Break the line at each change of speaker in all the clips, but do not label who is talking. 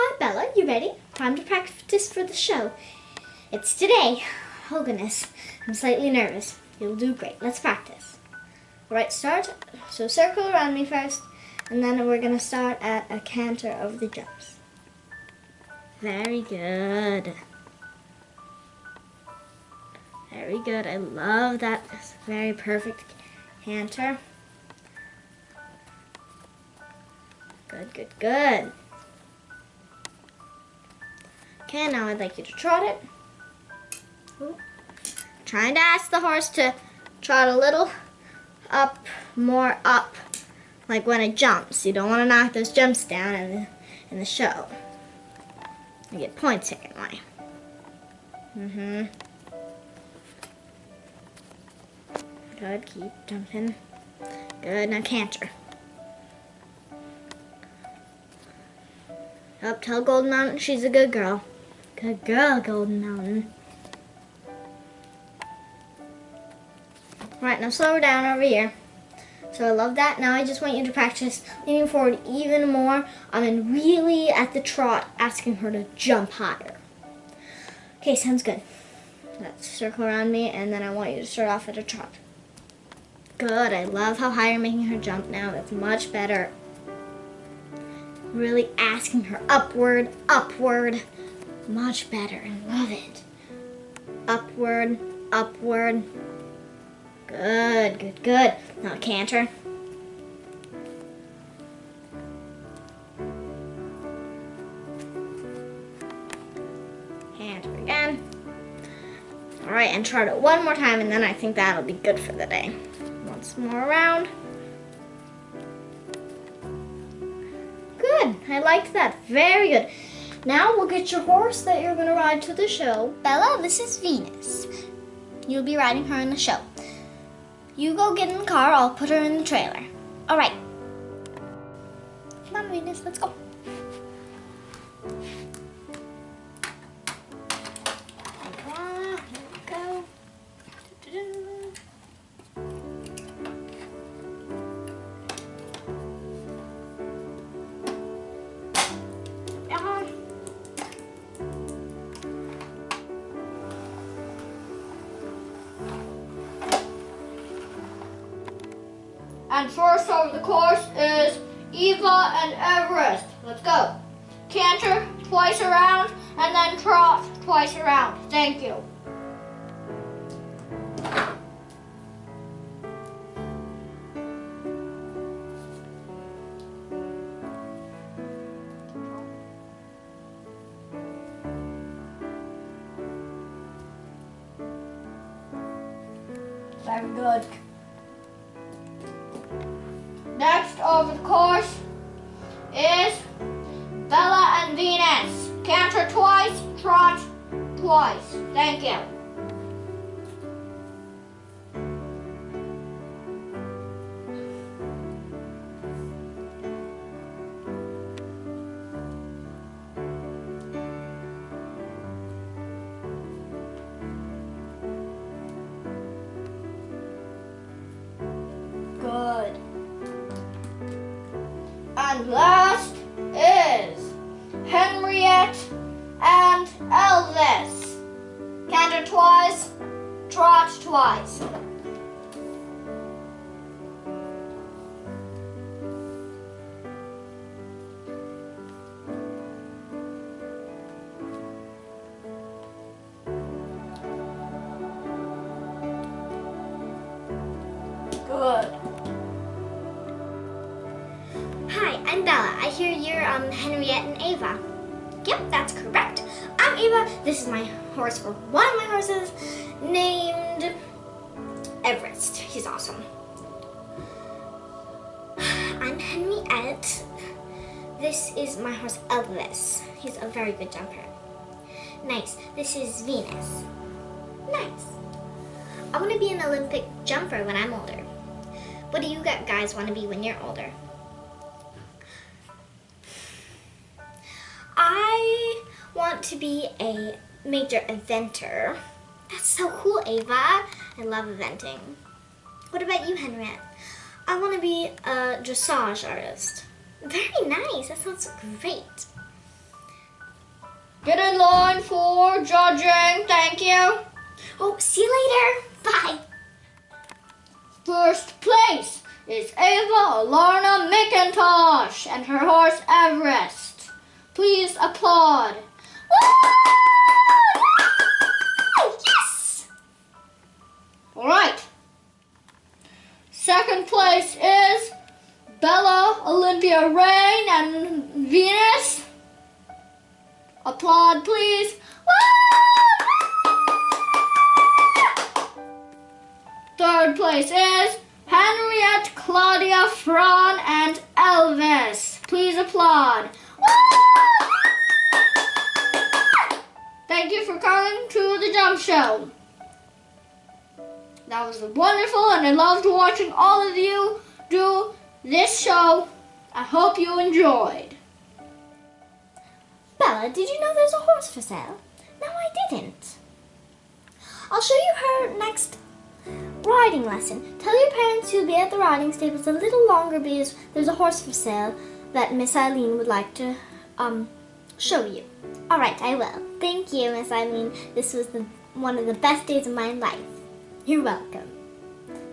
Hi Bella, you ready? Time to practice for the show. It's today. Oh goodness, I'm slightly nervous. You'll do great. Let's practice. Alright, start. So circle around me first, and then we're going to start at a canter of the jumps. Very good. Very good. I love that. It's a very perfect canter. Good, good, good. Okay, now I'd like you to trot it. Ooh. Trying to ask the horse to trot a little up, more up, like when it jumps. You don't want to knock those jumps down in the show. You get points taken away. Good, keep jumping. Good, now canter. Up, tell Golden Mountain she's a good girl. Good girl, Golden Mountain. Right, now slow her down over here. So I love that. Now I just want you to practice leaning forward even more and then really at the trot asking her to jump higher. Okay, sounds good. Let's circle around me and then I want you to start off at a trot. Good, I love how high you're making her jump now. That's much better. Really asking her upward, upward. Much better, I love it. Upward, upward. Good, good, good. Now canter. Canter again. All right, and trot it one more time, and then I think that'll be good for the day. Once more around. Good, I liked that. Very good. Now we'll get your horse that you're gonna ride to the show. Bella, this is Venus. You'll be riding her in the show. You go get in the car, I'll put her in the trailer. All right. Come on, Venus, let's go. Here we go. And first over the course is Eva and Everest. Let's go. Canter twice around and then trot twice around. Thank you. Very good. Next over the course is Bella and Venus. Canter twice, trot twice. Thank you. Good. And last is Henriette and Elvis. Canter twice, trot twice. Good. Hi, I'm Bella. I hear you're Henriette and Ava. Yep, that's correct. I'm Ava. This is my horse, or one of my horses, named Everest. He's awesome. I'm Henriette. This is my horse, Elvis. He's a very good jumper. Nice. This is Venus. Nice. I want to be an Olympic jumper when I'm older. What do you guys want to be when you're older? I want to be a major eventer. That's so cool, Ava. I love eventing. What about you, Henriette? I want to be a dressage artist. Very nice. That sounds great.
Get in line for judging. Thank you.
Oh, see you later. Bye.
First place is Ava Alarna McIntosh and her horse Everest. Please applaud.
Yes!
All right. Second place is Bella Olympia Rain and Venus. Applaud, please. Third place is Henriette Claudia Fran and Elvis. Please applaud. Thank you for coming to the jump show. That was wonderful, and I loved watching all of you do this show. I hope you enjoyed.
Bella, did you know there's a horse for sale? No, I didn't. I'll show you her next riding lesson. Tell your parents you'll be at the riding stables a little longer because there's a horse for sale that Miss Eileen would like to show you. All right, I will. Thank you, Miss Eileen. This was one of the best days of my life. You're welcome.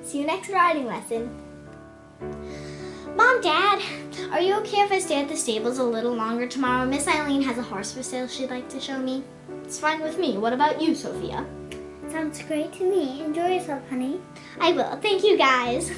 See you next riding lesson. Mom, Dad, are you okay if I stay at the stables a little longer tomorrow? Miss Eileen has a horse for sale she'd like to show me.
It's fine with me. What about you, Sophia?
Sounds great to me. Enjoy yourself, honey. I will. Thank you, guys.